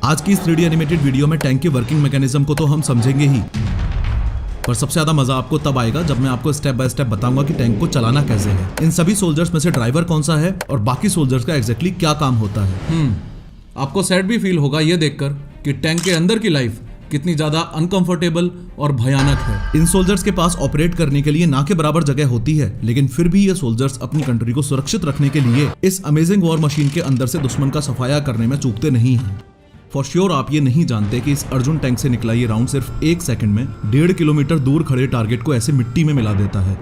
आज की इस 3D एनिमेटेड वीडियो में टैंक के वर्किंग मैकेनिज्म को तो हम समझेंगे ही, पर सबसे ज्यादा मजा आपको तब आएगा जब मैं आपको स्टेप बाय स्टेप बताऊंगा कि टैंक को चलाना कैसे है। इन सभी सोल्जर्स में से ड्राइवर कौन सा है और बाकी सोल्जर्स का एग्जैक्टली क्या काम होता है। आपको सैड भी फील होगा ये देखकर कि टैंक के अंदर की लाइफ कितनी ज्यादा अनकंफर्टेबल और भयानक है। इन सोल्जर्स के पास ऑपरेट करने के लिए ना के बराबर जगह होती है, लेकिन फिर भी ये सोल्जर्स अपनी कंट्री को सुरक्षित रखने के लिए इस अमेजिंग वॉर मशीन के अंदर से दुश्मन का सफाया करने में चूकते नहीं हैं। फॉर श्योर आप ये नहीं जानते कि इस अर्जुन टैंक से निकला ये राउंड सिर्फ 1 सेकंड में 1.5 किलोमीटर दूर खड़े टारगेट को ऐसे मिट्टी में मिला देता है।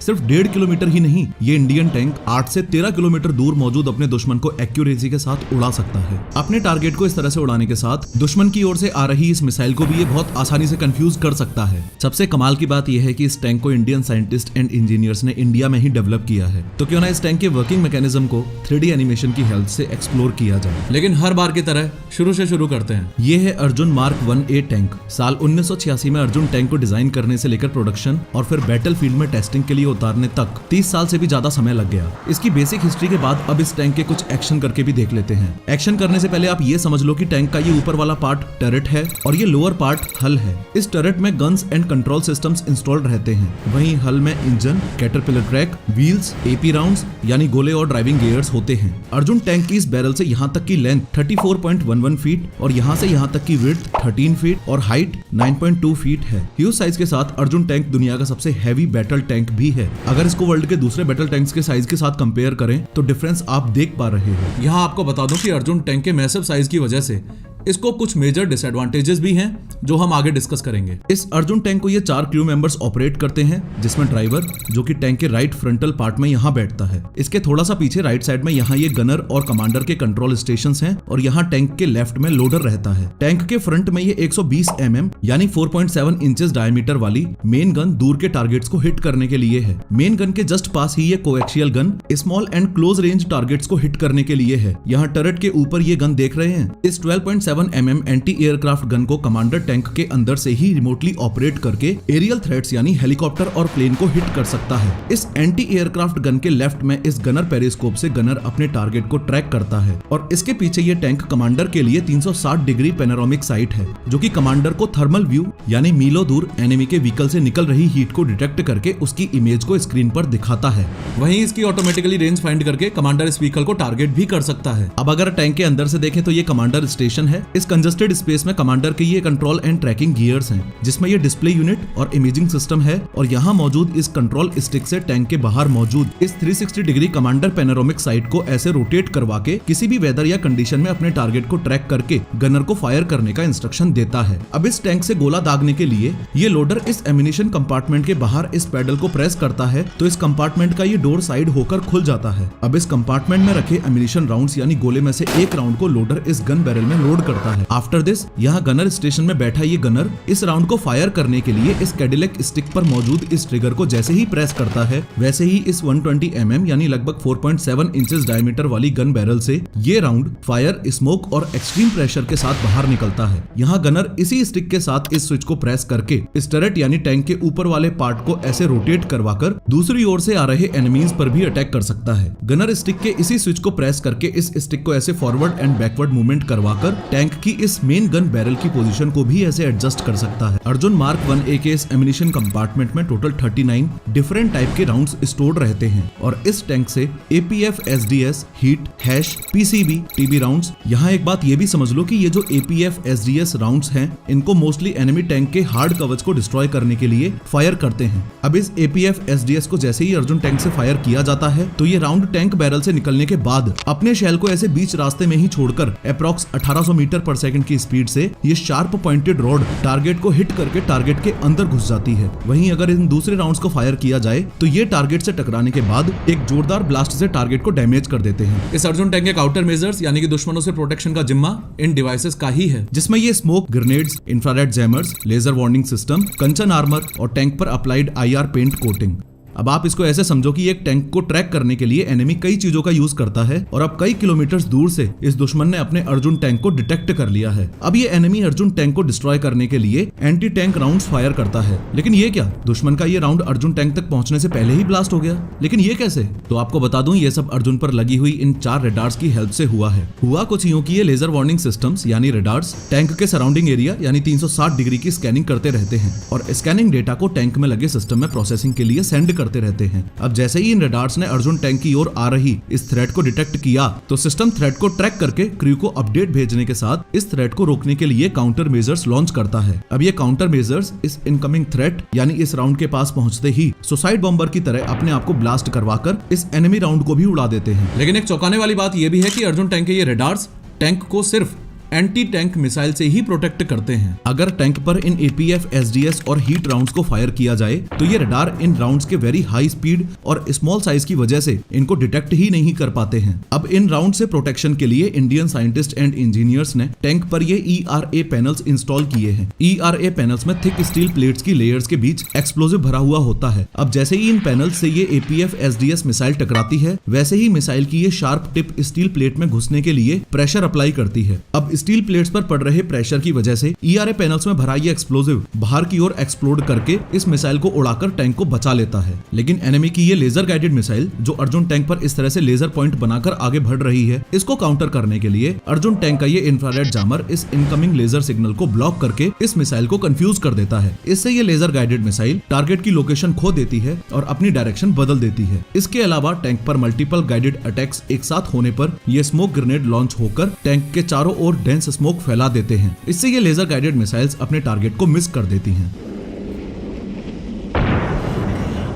सिर्फ 1.5 किलोमीटर ही नहीं, ये इंडियन टैंक 8 से 13 किलोमीटर दूर मौजूद अपने दुश्मन को एक्यूरेसी के साथ उड़ा सकता है। अपने टारगेट को इस तरह से उड़ाने के साथ दुश्मन की ओर से आ रही इस मिसाइल को भी ये बहुत आसानी से कंफ्यूज कर सकता है। सबसे कमाल की बात यह है कि इस टैंक को इंडियन साइंटिस्ट एंड इंजीनियर्स ने इंडिया में ही डेवलप किया है, तो क्यों ना इस टैंक के वर्किंग मैकेनिज्म को 3D एनिमेशन की हेल्प से एक्सप्लोर किया जाए। लेकिन हर बार की तरह शुरू से शुरू करते हैं। ये है अर्जुन मार्क 1A टैंक। साल 1986 में अर्जुन टैंक को डिजाइन करने से लेकर प्रोडक्शन और फिर बैटल फील्ड में टेस्टिंग के लिए उतारने तक 30 साल से भी ज्यादा समय लग गया। इसकी बेसिक हिस्ट्री के बाद अब इस टैंक के कुछ एक्शन करके भी देख लेते हैं। एक्शन करने से पहले आप ये समझ लो कि टैंक का ये ऊपर वाला पार्ट टर्रेट है और ये लोअर पार्ट हल है। इस टर्रेट में guns and control systems installed रहते हैं। वहीं हल में engine, caterpillar track, wheels, AP rounds यानी गोले और ड्राइविंग गियर्स होते हैं। अर्जुन टैंक की इस बैरल से यहाँ तक की लेंथ 34.11 फीट और यहाँ से यहाँ तक की विड्थ 13 फीट और हाइट 9.2 फीट है। ह्यूज साइज के साथ अर्जुन टैंक दुनिया का सबसे हैवी बैटल टैंक भी है। अगर इसको वर्ल्ड के दूसरे बैटल टैंक्स के साइज के साथ कंपेयर करें तो डिफरेंस आप देख पा रहे हो। यहाँ आपको बता दूं कि अर्जुन टैंक के मैसिव साइज की वजह से इसको कुछ मेजर डिसएडवांटेजेस भी हैं जो हम आगे डिस्कस करेंगे। इस अर्जुन टैंक को ये 4 क्रू मेंबर्स ऑपरेट करते हैं, जिसमें ड्राइवर जो कि टैंक के राइट फ्रंटल पार्ट में यहाँ बैठता है। इसके थोड़ा सा पीछे राइट साइड में यहाँ ये गनर और कमांडर के कंट्रोल स्टेशंस हैं और यहाँ टैंक के लेफ्ट में लोडर रहता है। टैंक के फ्रंट में ये 120 mm यानी 4.7 इंचेस डायमीटर वाली मेन गन दूर के टारगेट्स को हिट करने के लिए है। मेन गन के जस्ट पास ही ये coaxial gun small and close range targets को हिट करने के लिए है। यहाँ टर्रेट के ऊपर ये गन देख रहे हैं। इस 12.7 mm एंटी एयरक्राफ्ट गन को कमांडर टैंक के अंदर से ही रिमोटली ऑपरेट करके एरियल थ्रेट्स यानी हेलीकॉप्टर और प्लेन को हिट कर सकता है। इस एंटी एयरक्राफ्ट गन के लेफ्ट में इस गनर पेरिस्कोप से गनर अपने टारगेट को ट्रैक करता है और इसके पीछे ये टैंक कमांडर के लिए 360 डिग्री पैनोरामिक साइट है, जो कि कमांडर को थर्मल व्यू यानी मीलों दूर एनिमी के व्हीकल से निकल रही हीट को डिटेक्ट करके उसकी इमेज को स्क्रीन पर दिखाता है। वहीं इसकी ऑटोमेटिकली रेंज फाइंड करके कमांडर इस व्हीकल को टारगेट भी कर सकता है। अब अगर टैंक के अंदर से देखें तो ये कमांडर स्टेशन है। इस कंजस्टेड स्पेस में कमांडर के ये कंट्रोल एंड ट्रैकिंग गियर्स हैं, जिसमें ये डिस्प्ले यूनिट और इमेजिंग सिस्टम है और यहाँ मौजूद इस कंट्रोल स्टिक से टैंक के बाहर मौजूद इस 360 डिग्री कमांडर पैनोरामिक साइट को ऐसे रोटेट करवा के किसी भी वेदर या कंडीशन में अपने टारगेट को ट्रैक करके गनर को फायर करने का इंस्ट्रक्शन देता है। अब इस टैंक से गोला दागने के लिए ये लोडर इस एमिनेशन कंपार्टमेंट के बाहर इस पैडल को प्रेस करता है तो इस कंपार्टमेंट का ये डोर साइड होकर खुल जाता है। अब इस कंपार्टमेंट में रखे एमिनेशन राउंड्स यानी गोले में से एक राउंड को लोडर इस गन बैरल में लोड करता है। आफ्टर दिस यहाँ गनर स्टेशन में बैठा ये गनर इस राउंड को फायर करने के लिए इस कैडिलैक स्टिक पर मौजूद इस ट्रिगर को जैसे ही प्रेस करता है, वैसे ही इस 120 mm यानी लगभग 4.7 इंचेस डायमीटर वाली गन बैरल से ये राउंड फायर, स्मोक और एक्सट्रीम प्रेशर के साथ बाहर निकलता है। यहाँ गनर इसी स्टिक के साथ इस स्विच को प्रेस करके इस टर्रेट यानी टैंक के ऊपर वाले पार्ट को ऐसे रोटेट करवाकर दूसरी ओर से आ रहे एनिमीज पर भी अटैक कर सकता है। गनर स्टिक के इसी स्विच को प्रेस करके इस स्टिक को ऐसे फॉरवर्ड एंड बैकवर्ड मूवमेंट करवाकर टैंक की इस मेन गन बैरल की पोजीशन को भी ऐसे एडजस्ट कर सकता है। अर्जुन मार्क 1A के इस एमिनेशन कंपार्टमेंट में टोटल 39 डिफरेंट टाइप के राउंड्स स्टोर्ड रहते हैं और इस टैंक से APF SDS, heat, hash, PCB, TB rounds. यहाँ एक बात ये भी समझ लो कि ये जो APF SDS राउंड्स हैं, इनको मोस्टली एनिमी टैंक के हार्ड कवच को डिस्ट्रॉय करने के लिए फायर करते हैं। अब इस APF SDS को जैसे ही अर्जुन टैंक से फायर किया जाता है तो ये राउंड टैंक बैरल से निकलने के बाद अपने शेल को ऐसे बीच रास्ते में ही छोड़कर अप्रॉक्स 1800 मीटर पर सेकंड की स्पीड से ये शार्प पॉइंटेड रॉड टारगेट को हिट करके टारगेट के अंदर घुस जाती है। वहीं अगर इन दूसरे राउंड्स को फायर किया जाए तो ये टारगेट से टकराने के बाद एक जोरदार ब्लास्ट से टारगेट को डैमेज कर देते हैं। इस अर्जुन टैंक के काउंटर मेजर्स यानी कि दुश्मनों से प्रोटेक्शन का जिम्मा इन डिवाइसेस का ही है, जिसमें ये smoke grenades, infrared jammers, laser warning system, Kanchan armour और टैंक पर अप्लाइड IR पेंट कोटिंग। अब आप इसको ऐसे समझो कि एक टैंक को ट्रैक करने के लिए एनिमी कई चीजों का यूज करता है और अब कई किलोमीटर दूर से इस दुश्मन ने अपने अर्जुन टैंक को डिटेक्ट कर लिया है। अब ये एनिमी अर्जुन टैंक को डिस्ट्रॉय करने के लिए एंटी टैंक राउंड्स फायर करता है, लेकिन ये क्या, दुश्मन का ये राउंड अर्जुन टैंक तक पहुंचने से पहले ही ब्लास्ट हो गया। लेकिन ये कैसे? तो आपको बता दूं, ये सब अर्जुन पर लगी हुई इन 4 रेडार्स की हेल्प से हुआ है। हुआ कुछ यूं कि ये लेजर वार्निंग सिस्टम्स यानी रेडार्स टैंक के सराउंडिंग एरिया यानी 360 डिग्री की स्कैनिंग करते रहते हैं और स्कैनिंग डेटा को टैंक में लगे सिस्टम में प्रोसेसिंग के लिए सेंड करते रहते हैं। अब जैसे ही इन रेडार्स ने अर्जुन टैंक की ओर आ रही इस थ्रेट को डिटेक्ट किया तो सिस्टम थ्रेट को ट्रैक करके क्रू को अपडेट भेजने के साथ इस थ्रेट को रोकने के लिए काउंटर मेजर्स लॉन्च करता है। अब ये काउंटर मेजर्स इस इनकमिंग थ्रेट यानी इस राउंड के पास पहुंचते ही सुसाइड बॉम्बर की तरह अपने आप को ब्लास्ट करवाकर इस एनिमी राउंड को भी उड़ा देते हैं। लेकिन एक चौंकाने वाली बात यह भी है कि अर्जुन टैंक के ये रेडार्स टैंक को सिर्फ एंटी टैंक मिसाइल से ही प्रोटेक्ट करते हैं। अगर टैंक पर इन APF, SDS और हीट राउंड्स को फायर किया जाए तो ये रडार इन राउंड्स के वेरी हाई स्पीड और स्मॉल साइज की वजह से इनको डिटेक्ट ही नहीं कर पाते हैं। अब इन राउंड से प्रोटेक्शन के लिए इंडियन साइंटिस्ट एंड इंजीनियर्स ने टैंक पर ये ERA पैनल्स इंस्टॉल किए हैं। ERA पैनल्स में थिक स्टील प्लेट्स की लेयर्स के बीच एक्सप्लोजिव भरा हुआ होता है। अब जैसे ही इन पैनल्स से ये APF, SDS मिसाइल टकराती है, वैसे ही मिसाइल की ये शार्प टिप स्टील प्लेट में घुसने के लिए प्रेशर अप्लाई करती है। अब स्टील प्लेट्स पर पड़ रहे प्रेशर की वजह से ERA पैनल्स में भरा ये एक्सप्लोजिव बाहर की ओर एक्सप्लोड करके इस मिसाइल को उड़ाकर टैंक को बचा लेता है। लेकिन एनिमी की ये लेजर गाइडेड मिसाइल जो अर्जुन टैंक पर इस तरह से लेजर पॉइंट बनाकर आगे बढ़ रही है, इसको काउंटर करने के लिए अर्जुन टैंक का ये इंफ्रारेड जामर इस इनकमिंग लेजर सिग्नल को ब्लॉक करके इस मिसाइल को कंफ्यूज कर देता है। इससे ये लेजर गाइडेड मिसाइल टारगेट की लोकेशन खो देती है और अपनी डायरेक्शन बदल देती है। इसके अलावा टैंक पर मल्टीपल गाइडेड अटैक्स एक साथ होने पर ये स्मोक ग्रेनेड लॉन्च होकर टैंक के चारों ओर डेंस स्मोक फैला देते हैं। इससे ये लेजर गाइडेड मिसाइल्स अपने टारगेट को मिस कर देती हैं।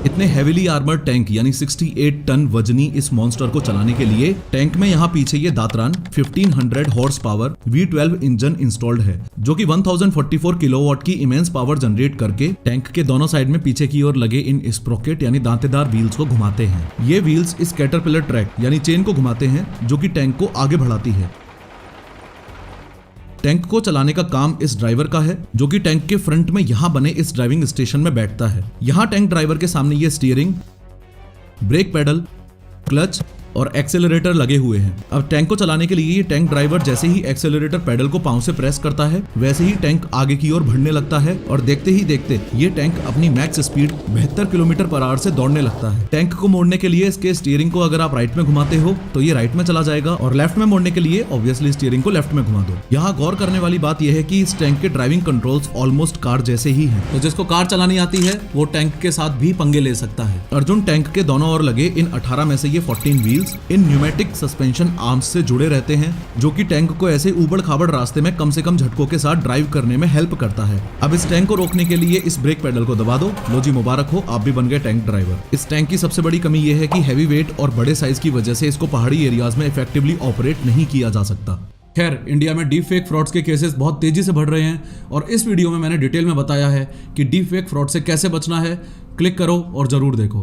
इतने हेवीली आर्मर्ड टैंक यानी 68 टन वजनी इस मॉन्स्टर को चलाने के लिए टैंक में यहाँ पीछे ये दात्रान 1500 horse power V12 engine installed है, जो कि 1044 किलोवाट की इमेंस पावर जनरेट करके टैंक के दोनों साइड में पीछे की ओर लगे इन स्प्रोकेट यानी दांतेदार व्हील्स को घुमाते हैं। ये व्हील्स इस कैटरपिलर ट्रैक यानी चेन को घुमाते हैं जो कि टैंक को आगे बढ़ाती है। टैंक को चलाने का काम इस ड्राइवर का है, जो कि टैंक के फ्रंट में यहाँ बने इस ड्राइविंग स्टेशन में बैठता है। यहाँ टैंक ड्राइवर के सामने ये स्टीयरिंग, ब्रेक पेडल, क्लच और एक्सेलरेटर लगे हुए हैं। अब टैंक को चलाने के लिए ये टैंक ड्राइवर जैसे ही एक्सेलरेटर पेडल को पांव से प्रेस करता है, वैसे ही टैंक आगे की ओर बढ़ने लगता है और देखते ही देखते ये टैंक अपनी max speed 72 kilometre per hour से दौड़ने लगता है। टैंक को मोड़ने के लिए इसके स्टीयरिंग को अगर आप राइट में घुमाते हो तो ये राइट में चला जाएगा और लेफ्ट में मोड़ने के लिए ऑब्वियसली स्टीयरिंग को लेफ्ट में घुमा दो। यहाँ गौर करने वाली बात यह है कि इस टैंक के ड्राइविंग कंट्रोल्स ऑलमोस्ट कार जैसे ही हैं। तो जिसको कार चलानी आती है वो टैंक के साथ भी पंगे ले सकता है। अर्जुन टैंक के दोनों ओर लगे इन 18 में से ये 14 व्हील्स इन न्यूमेटिक सस्पेंशन आर्म्स से जुड़े रहते हैं, जो कि टैंक को ऐसे ऊबड़ खाबड़ रास्ते में कम से कम झटकों के साथ ड्राइव करने में हेल्प करता है। अब इस टैंक को रोकने के लिए इस ब्रेक पेडल को दबा दो। लो जी, मुबारक हो, आप भी बन गए टैंक ड्राइवर। इस टैंक की सबसे बड़ी कमी यह है कि हैवी वेट और बड़े साइज की वजह से इसको पहाड़ी एरियाज में इफेक्टिवली ऑपरेट नहीं किया जा सकता। खैर, इंडिया में डीप फेक फ्रॉड्स के केसेस बहुत तेजी से बढ़ रहे हैं और इस वीडियो में मैंने डिटेल में बताया है कि डीप फेक फ्रॉड से कैसे बचना है। क्लिक करो और जरूर देखो।